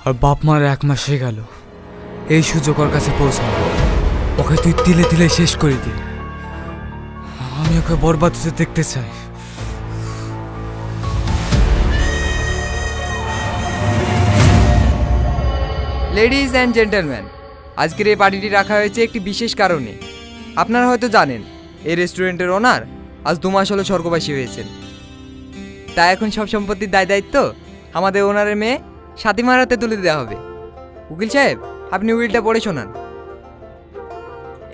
আর বাপ মার 1 মাস হয়ে গেল এই সুযোগ ওর কাছে পৌঁছানো। ওকে তুই তিলে তিলে শেষ করে দে। আমি ওকে বরবাদ হতে দেখতে চাই। লেডিজ অ্যান্ড জেন্টলম্যান, আজকের এই পার্টিটি রাখা হয়েছে একটি বিশেষ কারণে। আপনারা হয়তো জানেন এই রেস্টুরেন্টের ওনার আজ 2 মাস হলো স্বর্গবাসী হয়েছেন। তাই এখন সব সম্পত্তির দায় দায়িত্ব আমাদের ওনারের মেয়ে সাতিমার হাতে তুলে দেওয়া হবে। উকিল সাহেব, আপনি উইলটা পড়ে শোনান।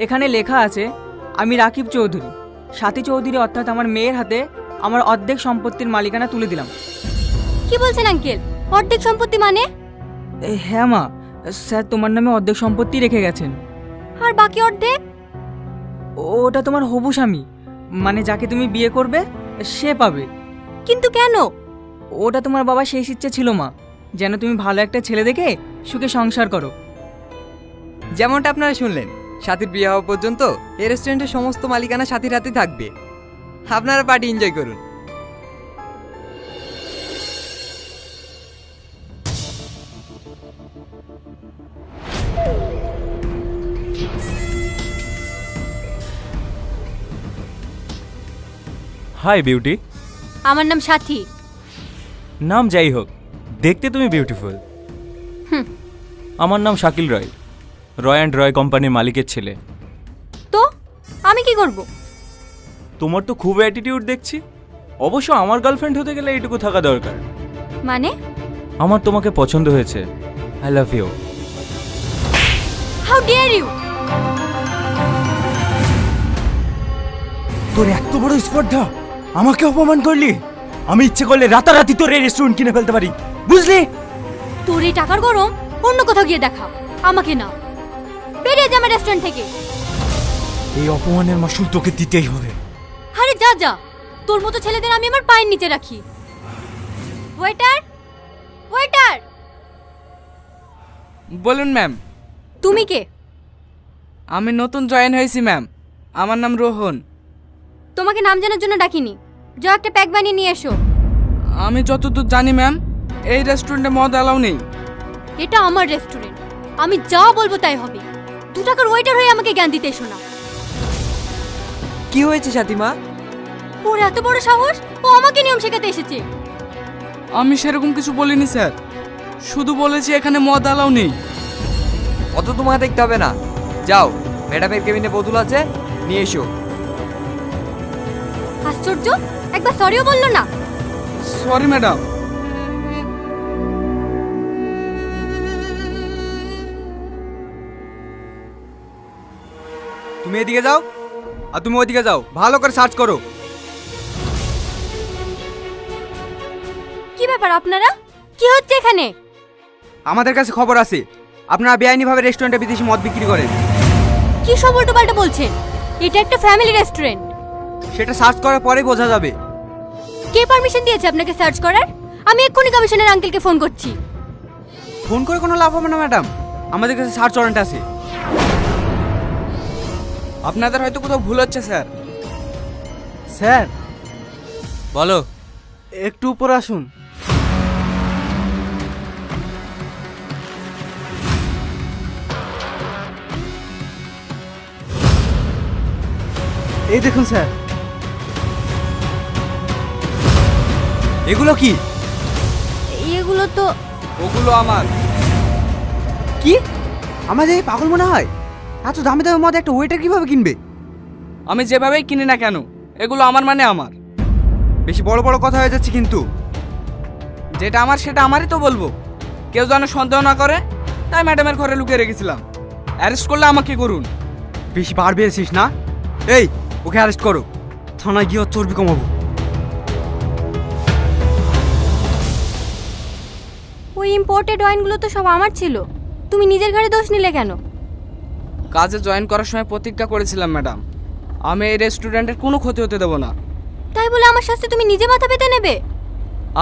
এখানে লেখা আছে, আমি রাকিব চৌধুরী সাথী চৌধুরী অর্থাৎ আমার মেয়ের হাতে আমার অর্ধেক সম্পত্তির মালিকানা তুলে দিলাম। কি বলছেন আঙ্কেল? অর্ধেক সম্পত্তি মানে? হ্যাঁ মা, স্যার তোমার নামে অর্ধেক সম্পত্তি রেখে গেছেন। আর বাকি অর্ধেক? ওটা তোমার হবু স্বামী, মানে যাকে তুমি বিয়ে করবে সে পাবে। কিন্তু কেন? ওটা তোমার বাবা শেষ ইচ্ছে ছিল মা, যেন তুমি ভালো একটা ছেলে দেখে সুখে সংসার করো। যেমনটা আপনারা শুনলেন, সাথীর বিয়ে হওয়া পর্যন্ত এই রেস্টুরেন্টের সমস্ত মালিকানা সাথীর হাতে থাকবে। আপনারা পার্টি এনজয় করুন। Hi beauty. আমার নাম সাথী। নাম যাই হোক, দেখতে তুমি বিউটিফুল। আমার নাম শাকিল রয়, রয় অ্যান্ড রয় কোম্পানির মালিকের ছেলে। তো আমি কি করব? তোমার তো খুব অ্যাটিটিউড দেখছি। অবশ্য আমার গার্লফ্রেন্ড হতে গেলে এইটুকু থাকা দরকার। মানে? আমার তোমাকে পছন্দ হয়েছে। I love you. How dear you! তোর এত বড় স্পর্ধা, আমাকে অপমান করলি? আমি ইচ্ছে করলে রাতারাতি তোর এই রেস্টুরেন্ট কিনে ফেলতে পারি, বুঝলি? তোর এই টাকার গরম অন্য কোথাও গিয়ে দেখা, আমাকে না। বেরিয়ে যা আমার রেস্টুরেন্ট থেকে। এই অপমানের মাসুল তোকে দিতেই হবে। আরে যা যা, তোর মতো ছেলেদের আমি আমার পায়ের নিচে রাখি। Waiter, waiter! বলুন ম্যাম। তুমি কে? আমি নতুন জয়েন হয়েছি ম্যাম, আমার নাম রোহন। তোমাকে নাম জানার জন্য ডাকিনি, যাও একটা প্যাক বানিয়ে নিয়ে এসো। আমি যতদূর জানি ম্যাম, এই রেস্টুরেন্টে মদ অ্যালাউ নেই। এটা আমার রেস্টুরেন্ট, আমি যা বলবো তাই হবে। 2 টাকার ওয়েটার হয়ে আমাকে জ্ঞান দিতে এসো না। কি হয়েছে সাতিমা? ওর এত বড় সাহস, ও আমাকে নিয়ম শেখাতে এসেছে। আমি সেরকম কিছু বলিনি স্যার, শুধু বলেছি এখানে মদ অ্যালাউ নেই। অত তোমার দেখতে হবে না, যাও ম্যাডামের কেবিনে বোতল আছে, নিয়ে এসো। আশ্চর্য, একবার সরিও বললো না। Sorry madam. তুমি এদিকে যাও আর তুমি ওইদিকে যাও, ভালো করে সার্চ করো। কি ব্যাপার আপনারা? কি হচ্ছে এখানে? আমাদের কাছে খবর আছে আপনারা বেআইনিভাবে রেস্টুরেন্টে বিদেশি মদ বিক্রি করেন। কি সব উল্টোপাল্টা বলছেন? এটা একটা ফ্যামিলি রেস্টুরেন্ট। সেটা সার্চ করার পরেই বোঝা যাবে। কে পারমিশন দিয়েছে আপনাকে সার্চ করার? আমি এক্ষুনি কমিশনার আঙ্কেলকে ফোন করছি। ফোন করে কোনো লাভ হবে না ম্যাডাম, আমাদের কাছে সার্চ ওয়ারেন্ট আছে। আপনাদের হয়তো কোথাও ভুল হচ্ছে স্যার। স্যার, বলো। একটু উপর আসুন। এই দেখুন স্যার। এগুলো কি? এগুলো তো ওগুলো আমার। কি আমাদের এই পাগল মনে হয়? এত দামি দামি মদ একটা ওয়েটার কিভাবে কিনবে? আমি যেভাবেই কিনি না কেন, এগুলো আমার মানে আমার। বেশি বড় বড় কথা হয়ে যাচ্ছে কিন্তু। যেটা আমার সেটা আমারই তো বলবো, কেউ যেন সন্দেহ না করে। তাই ম্যাডামের ঘরে লুকিয়ে রেখেছিলাম। অ্যারেস্ট করলে আমাকে করুন। বেশি বার বেড়েছিস না? এই ওকে অ্যারেস্ট করো, থানায় গিয়ে ওর চর্বি কমাবো। ওই ইম্পোর্টেড ওয়াইনগুলো তো সব আমার ছিল, তুমি নিজের ঘরে দোষ নিলে কেন? কাজে জয়েন করার সময় প্রতিজ্ঞা করেছিলাম ম্যাডাম, আমি এই রেস্টুরেন্টের কোনো ক্ষতি হতে দেবো না। তাই বলে আমার শাস্তি তুমি নিজে মাথা পেতে নেবে?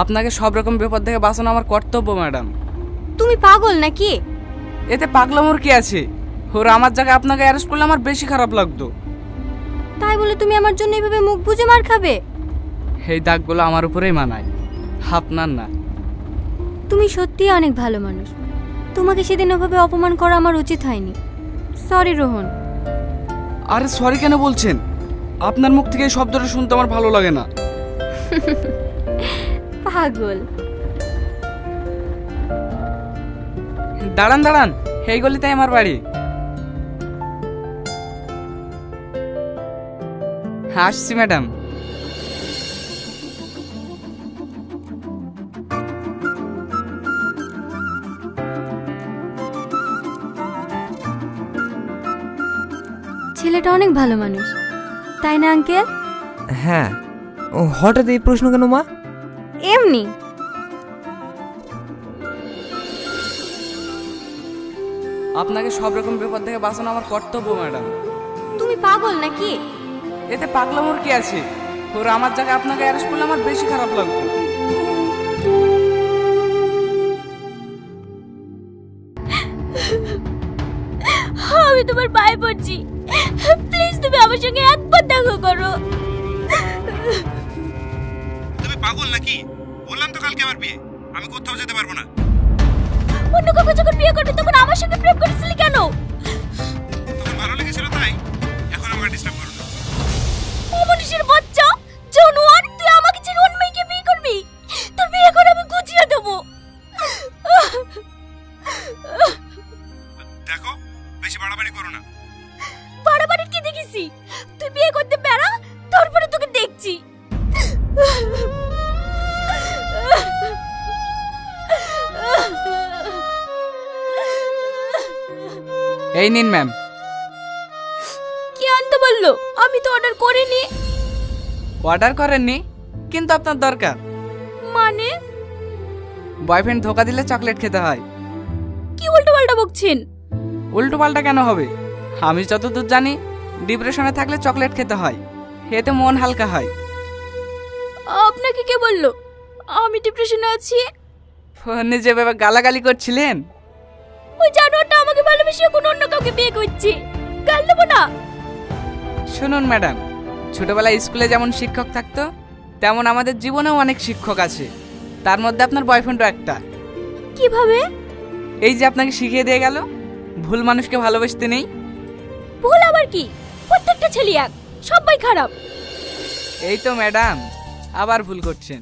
আপনাকে সব রকম বিপদ থেকে বাঁচানো আমার কর্তব্য ম্যাডাম। তুমি পাগল নাকি? এতে পাগলামোর কি আছে? ওরা আমার জায়গায় আপনাকে অ্যারেস্ট করলে আমার বেশি খারাপ লাগতো। তাই বলে তুমি আমার জন্য এভাবে মুখ বুজে মার খাবে? এই দাগগুলো আমার উপরেই মানায়, আপনার না। তুমি সত্যিই অনেক ভালো মানুষ, তোমাকে সেদিন ওভাবে অপমান করা আমার উচিত হয়নি। সরি রোহন। আরে সরি কেন বলছেন? আপনার মুখ থেকে এই শব্দটা শুনতে আমার ভালো লাগে না। পাগল। দাঁড়ান দাঁড়ান, এই গলিতে আমার বাড়ি। আসছি ম্যাডাম। ছেলেটা অনেক ভালো মানুষ, তাই না আঙ্কেল? হ্যাঁ, ও হঠাৎ এই প্রশ্ন কেন মা? এমনি। আপনাকে সব রকম বিপদ থেকে বাঁচানো আমার কর্তব্য ম্যাডাম। তুমি পাগল নাকি? এতে পাগলামোর কি আছে? ওর আমার জায়গায় আপনাকে অ্যারেস্ট করলে আমার বেশি খারাপ লাগবে। আমি তোমার পায়ে পড়ছি, প্লিজ তুমি আমার সঙ্গে একবার দেখা করো। তুমি পাগল নাকি? বললাম তো কালকে আমার বিয়ে, আমি কোথাও যেতে পারবো না। অন্য কাউকে যখন বিয়ে করবি তখন আমার সঙ্গে প্রেম করেছিলি কেন? তখন ভালো লেগেছিল তাই। এখন আমাকে ডিস্টার্ব করো না। অমনীষের বাচ্চা, জানোয়ার, তুই আমাকে ছেড়ে অন্য মেয়েকে বিয়ে করবি? তোর বিয়ে করে আমি গুছিয়ে দেবো। দেখো, বেশি বাড়াবাড়ি করো না। বাড়াবাড়ি কি দেখেছি? তুই বিয়ে করতে বেড়া, তারপরে তোকে দেখছি। এই নিন ম্যাম। কি আনতে বললো? আমি তো অর্ডার করিনি। অর্ডার করেননি, কিন্তু আপনার দরকার। মানে? বয়ফ্রেন্ড ধোকা দিলে চকলেট খেতে হয়। কি উল্টো পাল্টা বকছেন? উল্টো পাল্টা কেন হবে? আমি যতদূর জানি ডিপ্রেশনে থাকলে চকলেট খেতে হয়, এতে মন হালকা হয়। আপনাকে কে বললো আমি ডিপ্রেশনে আছি? ফোনে যেভাবে গালাগালি করছিলেন। ওই জানোয়ারটা আমাকে ভালোবেসে কোনো অন্য কাউকে বিয়ে করছে। গাল দেবো না? শুনুন ম্যাডাম, ছোটবেলায় স্কুলে যেমন শিক্ষক থাকতো, তেমন আমাদের জীবনেও অনেক শিক্ষক আছে। তার মধ্যে আপনার বয়ফ্রেন্ডও একটা। কিভাবে? এই যে আপনাকে শিখিয়ে দিয়ে গেল, ভুল মানুষকে ভালোবাসতে নেই। ভুল আবার কি? প্রত্যেকটা ছেলে এক, সবাই খারাপ। এই তো ম্যাডাম, আবার ভুল করছেন।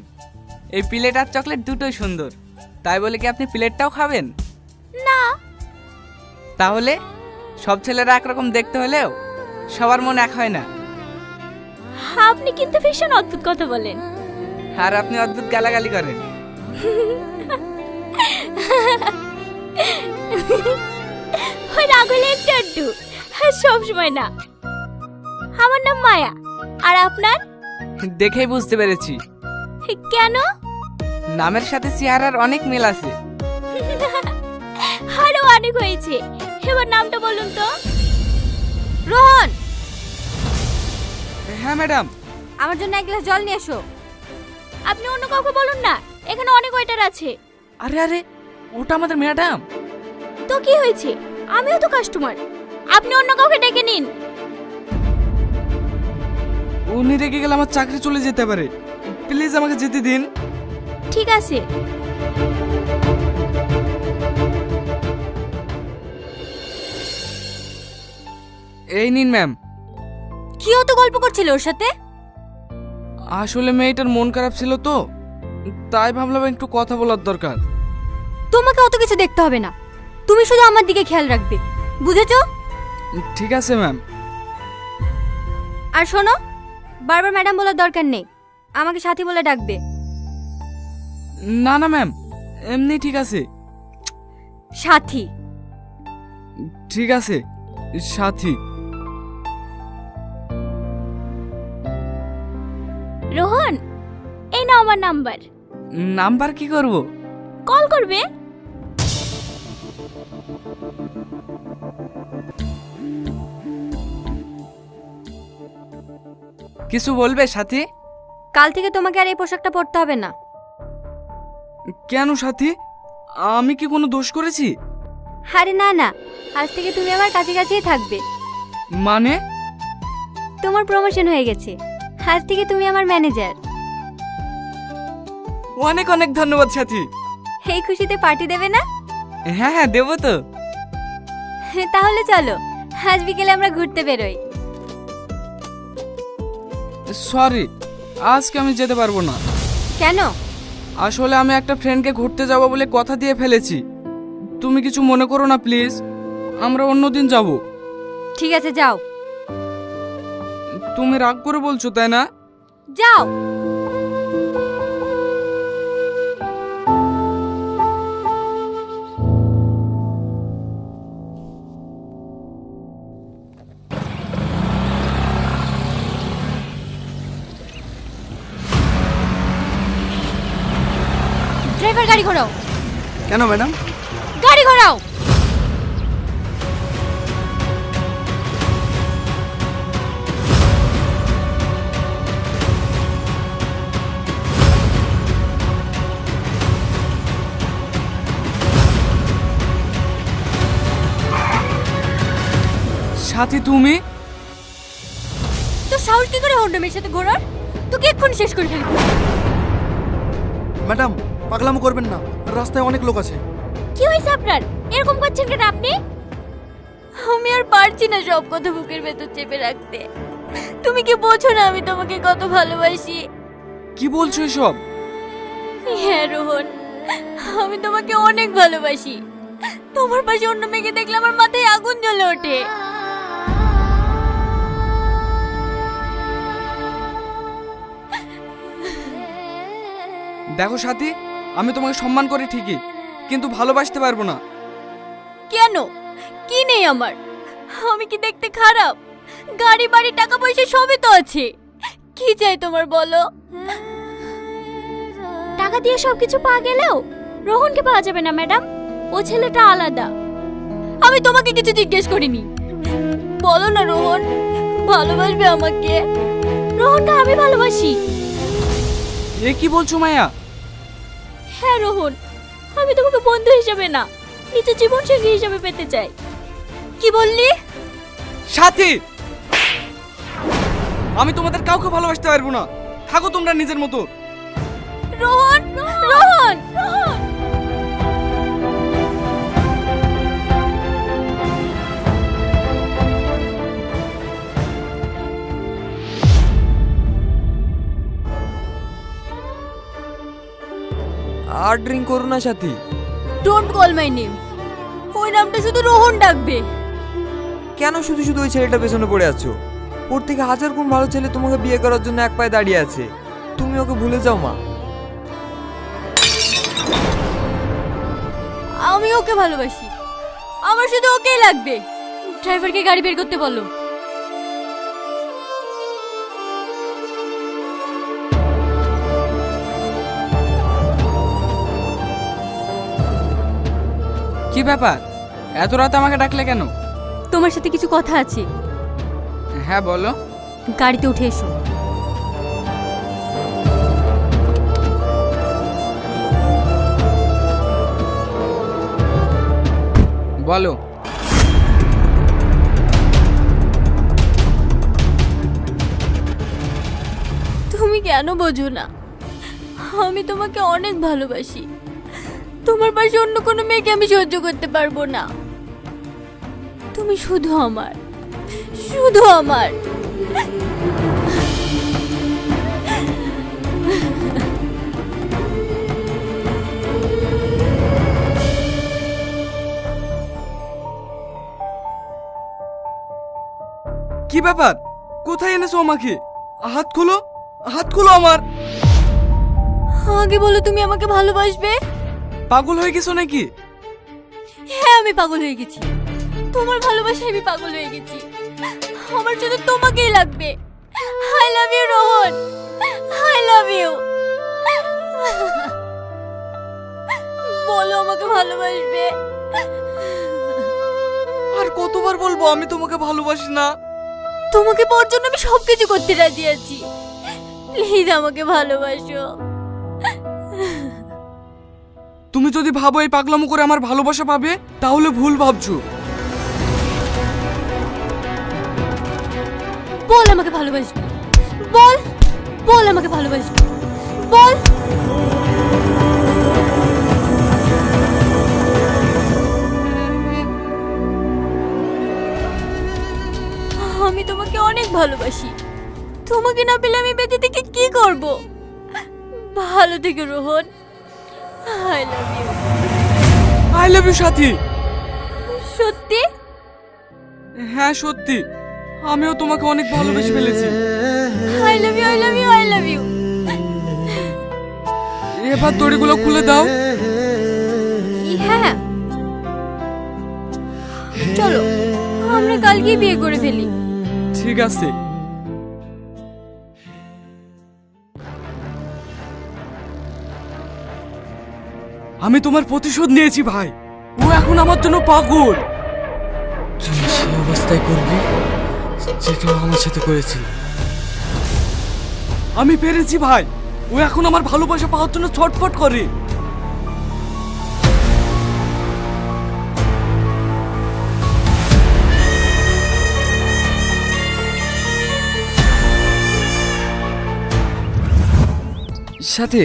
এই প্লেট আর চকলেট দুটোই সুন্দর, তাই বলে কি আপনি প্লেটটাও খাবেন? না। তাহলে সব ছেলেরা একরকম দেখতে হলেও সবার মন এক হয় না। আপনি কিন্তু ভীষণ অদ্ভুত কথা বলেন। আর আপনি অদ্ভুত গালাগালি করেন। ওই রাগলে একটু আধটু, সব সময় না। আমার নাম মায়া। আর আপনার? দেখেই বুঝতে পেরেছি। কেন? নামের সাথে চেহারার অনেক মিল আছে। আরো অনেক হয়েছে। এবার নামটা বলুন তো। রোহন, হ্যাঁ ম্যাডাম। আমার জন্য এক গ্লাস জল নিয়ে এসো। আপনি অন্য কাউকে বলুন না, এখানে অনেক ওয়েটার আছে। আরে আরে, ওটা আমাদের ম্যাডাম। তো কি হয়েছে? আমিও তো কাস্টমার। আপনি অন্য কাউকে ডেকে নিন। উনি রেগে গেলে আমার চাকরি চলে যেতে পারে, প্লিজ আমাকে যেতে দিন। ঠিক আছে। এই নিন ম্যাম। কি অত গল্প করছিল ওর সাথে? আসলে মেয়েটার মন খারাপ ছিল তো, তাই ভাবলাম একটু কথা বলার দরকার। তোমাকে অত কিছু দেখতে হবে না, তুমি শুধু আমার দিকে খেয়াল রাখবে, বুঝেছো? ঠিক আছে ম্যাম। আর শোনো, বারবার ম্যাডাম বলার দরকার নেই, আমাকে সাথী বলে ডাকবে। না না ম্যাম, এমনি ঠিক আছে। সাথী। ঠিক আছে, সাথী। রোহন, এই নাও আমার নাম্বার। নাম্বার কি করব? কল করবে। কিছু বলবে সাথী? কাল থেকে তোমাকে আর এই পোশাকটা পরতে হবে না। কেন সাথী, আমি কি কোনো দোষ করেছি? আরে না না, আজ থেকে তুমি আমার কাছে কাছেই থাকবে। মানে? তোমার প্রমোশন হয়ে গেছে, আজ থেকে তুমি আমার ম্যানেজার। অনেক অনেক ধন্যবাদ সাথী। এই খুশিতে পার্টি দেবে না? হ্যাঁ হ্যাঁ দেবো তো। তাহলে চলো আজ বিকেলে আমরা ঘুরতে বেরোই। সরি, আজকে আমি যেতে পারবো না। কেন? আসলে আমি একটা ফ্রেন্ডকে ঘুরতে যাব বলে কথা দিয়ে ফেলেছি। তুমি কিছু মনে করো না প্লিজ, আমরা অন্যদিন যাব। ঠিক আছে যাও। তুমি রাগ করে বলছো তাই না? যাও। ড্রাইভার গাড়ি ঘোরাও। কেন ম্যাডাম? গাড়ি ঘোরাও। সাথী তুমি? তো সাহস কি করে হন্ডা মেয়ের সাথে ঘোরার? তোকে এক্ষুনি শেষ করে ফেলবো। ম্যাডাম পাগলামো করবেন না, রাস্তায় অনেক লোক আছে। কি হয়েছে আপনার? এরকম করছেন কেন আপনি? আমি আর পারছি না সব কথা বুকের ভেতর চেপে রাখতে। তুমি কি বোঝো না আমি তোমাকে কত ভালোবাসি? কি বলছো এসব? হ্যাঁ রোহন, আমি তোমাকে অনেক ভালোবাসি। তোমার পাশে অন্য মেয়েকে দেখলে আমার মাথায় আগুন জ্বলে ওঠে। দেখো সাথী, আমি তোমাকে সম্মান করি ঠিকই, কিন্তু ভালোবাসতে পারবো না। কেন? কি নেই আমার? আমি কি দেখতে খারাপ? গাড়ি বাড়ি টাকা পয়সা সবই তো আছে। কি চাই তোমার বলো? টাকা দিয়ে সবকিছু পাওয়া গেলেও রোহনকে পাওয়া যাবে না ম্যাডাম। ও ছেলেটা আলাদা। আমি তোমাকে কিছু জিজ্ঞেস করিনি। বলো না রোহন, ভালোবাসবে আমাকে? রোহনকে আমি ভালোবাসি। এ কি বলছো মায়া? হ্যাঁ রোহন, আমি তোমাকে বন্ধু হিসেবে না, নিজের জীবন সঙ্গী হিসেবে পেতে চাই। কি বললি? সাথী, আমি তোমাদের কাউকে ভালোবাসতে পারবো না। থাকো তোমরা নিজের মতো। রোহন, রোহন, রোহন। আর ড্রিঙ্ক করো না সাথী। Don't call my name. ওই নামটা শুধু রোহন ডাকবে। কেন শুধু শুধু ওই ছেলেটা পেছনে পড়ে আছো? ওর থেকে হাজার গুণ ভালো ছেলে তোমাকে বিয়ে করার জন্য এক পায়ে দাঁড়িয়ে আছে। তুমি ওকে ভুলে যাও মা। আমি ওকে ভালোবাসি, আমার শুধু ওকেই লাগবে। ড্রাইভারকে গাড়ি বের করতে বলো। কি ব্যাপার, এত রাতে আমাকে ডাকলে কেন? তোমার সাথে কিছু কথা আছে। হ্যাঁ বলো। গাড়িতে উঠে এসো। বলো। তুমি কেন বোঝো না? আমি তোমাকে অনেক ভালোবাসি। তোমার পাশে অন্য কোনো মেয়েকে আমি সহ্য করতে পারবো না। তুমি শুধু আমার, শুধু আমার। কি ব্যাপার, কোথায় এনেছো আমাকে? হাত খোলো, হাত খোলো আমার। আগে বলো তুমি আমাকে ভালোবাসবে? পাগল হয়ে গেছো নাকি? হ্যাঁ আমি পাগল হয়ে গেছি। তোমার ভালোবাসায় আমি পাগল হয়ে গেছি। আমার শুধু তোমাকেই লাগবে। I love you Rohan, I love you. বলো আমাকে ভালোবাসবে? আর কতবার বলবো আমি তোমাকে ভালোবাসি না? তোমাকে পাওয়ার জন্য আমি সবকিছু করতে রাজি আছি। প্লিজ আমাকে ভালোবাসো। তুমি যদি ভাবো এই পাগলামো করে আমার ভালোবাসা পাবে, তাহলে ভুল ভাবছো। বল আমাকে ভালোবাসবি, বল, বল আমাকে ভালোবাসবি, বল। তোমাকে অনেক ভালোবাসি। তোমাকে না পেলে আমি বেঁচে থেকে কি করব? ভালো থেকে Rohan, I love you. I love you Sathi. সত্যি? হ্যাঁ সত্যি, আমিও তোমাকে অনেক ভালোবেসে ফেলেছি। I love you, I love you, I love you. এবার দড়িগুলো খুলে দাও। হ্যাঁ, চলো আমরা কালকেই বিয়ে করে ফেলি। ঠিক আছে। আমি তোমার প্রতিশোধ নিয়েছি ভাই, ও এখন আমার জন্য পাগল। তুমি সেই অবস্থায় করবি যেটা ও আমার সাথে করেছিল। আমি পেরেছি ভাই, ও এখন আমার ভালোবাসা পাওয়ার জন্য ছটফট করে। সাথে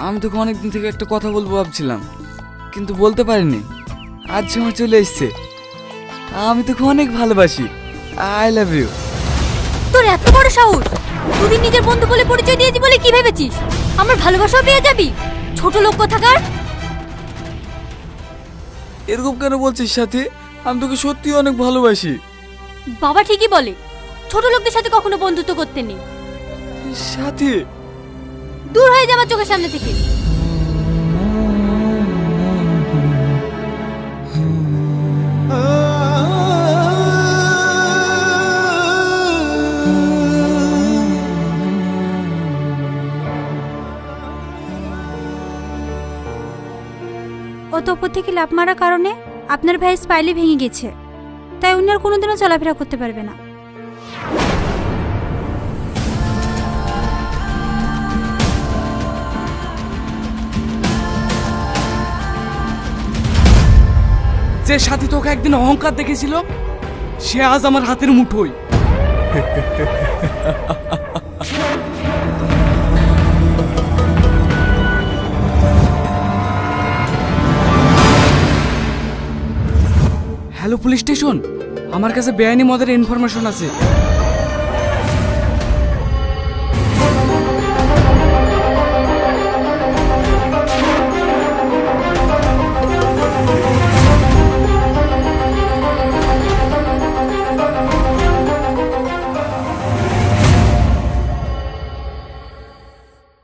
আমি তোকে অনেকদিন থেকে একটা কথা বলবো ভাবছিলাম, কিন্তু বলতে পারিনি। আজ সময় চলে এসছে। আমি তোকে অনেক ভালোবাসি। I love you. তোর এত বড় সাহস! তুই নিজের বন্ধু বলে পরিচয় দিয়েছি বলে কি ভেবেছিস আমার ভালোবাসাও পেয়ে যাবি? ছোট লোক কোথাকার। এরকম কেন বলছিস সাথে? আমি তোকে সত্যি অনেক ভালোবাসি। বাবা ঠিকই বলে, ছোট লোকদের সাথে কখনো বন্ধুত্ব করতে নেই। সাথে দূর হয়ে যা আমার চোখের সামনে থেকে। অত ওপর থেকে লাফ মারার কারণে আপনার ভাই স্পাইলি ভেঙে গেছে, তাই উনি আর কোনোদিনও চলাফেরা করতে পারবে না। যে সাথী তোকে একদিন অহংকার দেখেছিল, সে আজ আমার হাতের মুঠোয়। হ্যালো পুলিশ স্টেশন, আমার কাছে বেআইনি মদের ইনফরমেশন আছে।